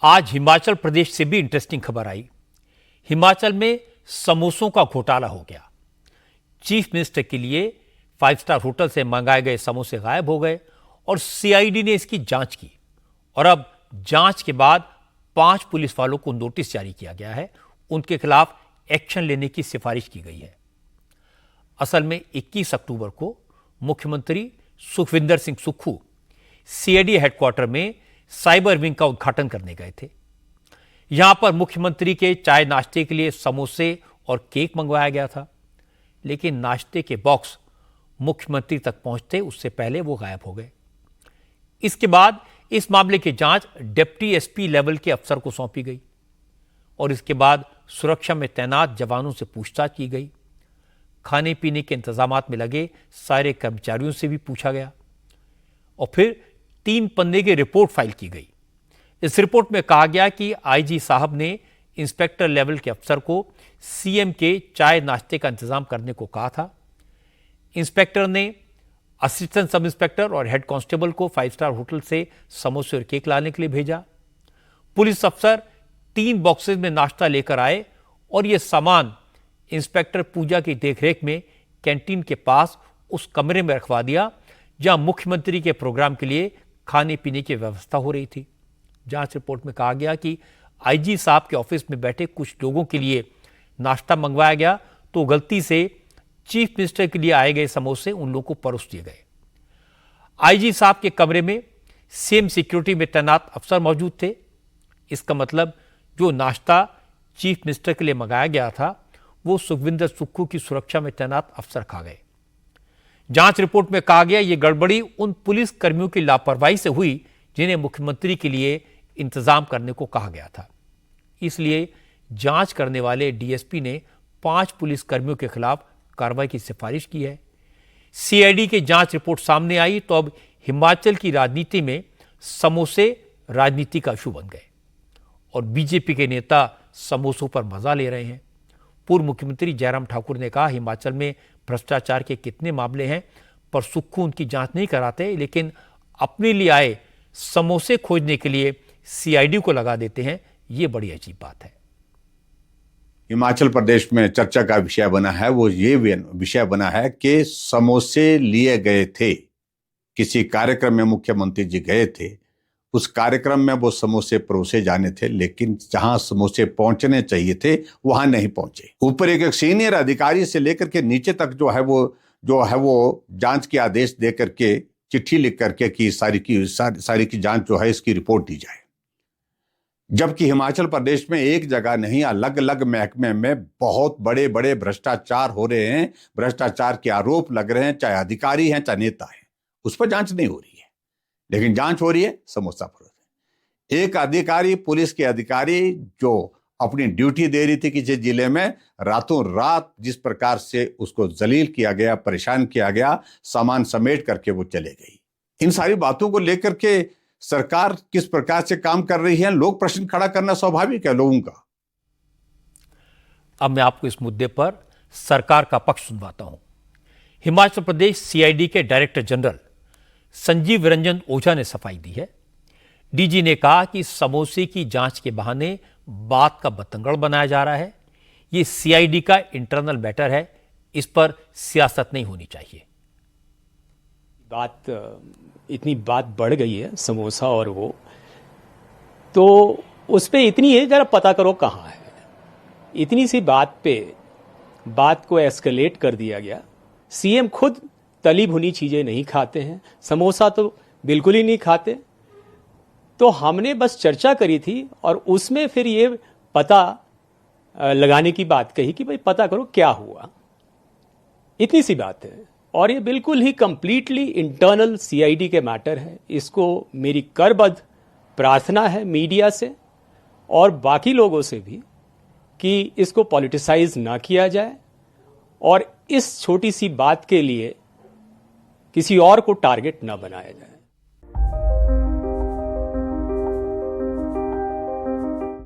आज हिमाचल प्रदेश से भी इंटरेस्टिंग खबर आई। हिमाचल में समोसों का घोटाला हो गया। चीफ मिनिस्टर के लिए 5 स्टार होटल से मंगाए गए समोसे गायब हो गए और सीआईडी ने इसकी जांच की और अब जांच के बाद 5 पुलिस वालों को नोटिस जारी किया गया है। उनके खिलाफ एक्शन लेने की सिफारिश की गई है। असल में 21 अक्टूबर को मुख्यमंत्री सुखविंदर सिंह सुक्खू सीआईडी हेडक्वार्टर में साइबर विंग का उद्घाटन करने गए थे। यहां पर मुख्यमंत्री के चाय नाश्ते के लिए समोसे और केक मंगवाया गया था, लेकिन नाश्ते के बॉक्स मुख्यमंत्री तक पहुंचते उससे पहले वो गायब हो गए। इसके बाद इस मामले की जांच डिप्टी एसपी लेवल के अफसर को सौंपी गई और इसके बाद सुरक्षा में तैनात जवानों से पूछताछ की गई। खाने पीने के इंतजामात में लगे सारे कर्मचारियों से भी पूछा गया और फिर 3 पन्ने की रिपोर्ट फाइल की गई। इस रिपोर्ट में कहा गया कि आईजी साहब ने इंस्पेक्टर लेवल के अफसर को सीएम के चाय नाश्ते का इंतजाम करने को कहा था। इंस्पेक्टर ने असिस्टेंट सब इंस्पेक्टर और हेड कांस्टेबल को 5 स्टार होटल से समोसे और केक लाने के लिए भेजा। पुलिस अफसर 3 बॉक्सेस में नाश्ता लेकर आए और यह सामान इंस्पेक्टर पूजा की देखरेख में कैंटीन के पास उस कमरे में रखवा दिया जहां मुख्यमंत्री के प्रोग्राम के लिए खाने पीने की व्यवस्था हो रही थी। जांच रिपोर्ट में कहा गया कि आईजी साहब के ऑफिस में बैठे कुछ लोगों के लिए नाश्ता मंगवाया गया तो गलती से चीफ मिनिस्टर के लिए आए गए समोसे उन लोगों को परोस दिए गए। आईजी साहब के कमरे में सेम सिक्योरिटी में तैनात अफसर मौजूद थे। इसका मतलब जो नाश्ता चीफ मिनिस्टर के लिए मंगाया गया था वो सुखविंदर सुक्खू की सुरक्षा में तैनात अफसर खा गए। जांच रिपोर्ट में कहा गया यह गड़बड़ी उन पुलिस कर्मियों की लापरवाही से हुई जिन्हें मुख्यमंत्री के लिए इंतजाम करने को कहा गया था। इसलिए जांच करने वाले डीएसपी ने 5 पुलिस कर्मियों के खिलाफ कार्रवाई की सिफारिश की है। सीआईडी की जांच रिपोर्ट सामने आई तो अब हिमाचल की राजनीति में समोसे राजनीति का इशू बन गए और बीजेपी के नेता समोसों पर मजा ले रहे हैं। पूर्व मुख्यमंत्री जयराम ठाकुर ने कहा हिमाचल में भ्रष्टाचार के कितने मामले हैं पर सुक्खू उनकी जांच नहीं कराते, लेकिन अपने लिए आए समोसे खोजने के लिए सीआईडी को लगा देते हैं। यह बड़ी अजीब बात है। हिमाचल प्रदेश में चर्चा का विषय बना है वो ये विषय बना है कि समोसे लिए गए थे। किसी कार्यक्रम में मुख्यमंत्री जी गए थे, उस कार्यक्रम में वो समोसे परोसे जाने थे, लेकिन जहां समोसे पहुंचने चाहिए थे वहां नहीं पहुंचे। ऊपर एक सीनियर अधिकारी से लेकर के नीचे तक जो है वो जांच के आदेश दे करके चिट्ठी लिख करके कि सारी की जांच जो है इसकी रिपोर्ट दी जाए। जबकि हिमाचल प्रदेश में एक जगह नहीं अलग अलग महकमे में बहुत बड़े बड़े भ्रष्टाचार हो रहे हैं, भ्रष्टाचार के आरोप लग रहे हैं, चाहे अधिकारी हैं चाहे नेता हैं, उस पर जांच नहीं हो रही है। लेकिन जांच हो रही है समोसा पर। एक अधिकारी, पुलिस के अधिकारी जो अपनी ड्यूटी दे रही थी किसी जिले में, रातों रात जिस प्रकार से उसको जलील किया गया, परेशान किया गया, सामान समेट करके वो चले गई। इन सारी बातों को लेकर के सरकार किस प्रकार से काम कर रही है, लोग प्रश्न खड़ा करना स्वाभाविक है लोगों का। अब मैं आपको इस मुद्दे पर सरकार का पक्ष सुनवाता हूं। हिमाचल प्रदेश सीआईडी के डायरेक्टर जनरल संजीव रंजन ओझा ने सफाई दी है। डीजी ने कहा कि समोसे की जांच के बहाने बात का बतंगड़ बनाया जा रहा है। यह सीआईडी का इंटरनल मैटर है, इस पर सियासत नहीं होनी चाहिए। इतनी बात बढ़ गई है समोसा और वो, तो उस पे इतनी है, जरा पता करो कहां है। इतनी सी बात पे बात को एस्केलेट कर दिया गया। सीएम खुद तली भुनी चीजें नहीं खाते हैं, समोसा तो बिल्कुल ही नहीं खाते। तो हमने बस चर्चा करी थी और उसमें फिर ये पता लगाने की बात कही कि भाई पता करो क्या हुआ। इतनी सी बात है और ये बिल्कुल ही कंप्लीटली इंटरनल सीआईडी के मैटर है। इसको मेरी करबद्ध प्रार्थना है मीडिया से और बाकी लोगों से भी कि इसको पॉलिटिसाइज ना किया जाए और इस छोटी सी बात के लिए किसी और को टारगेट ना बनाया जाए।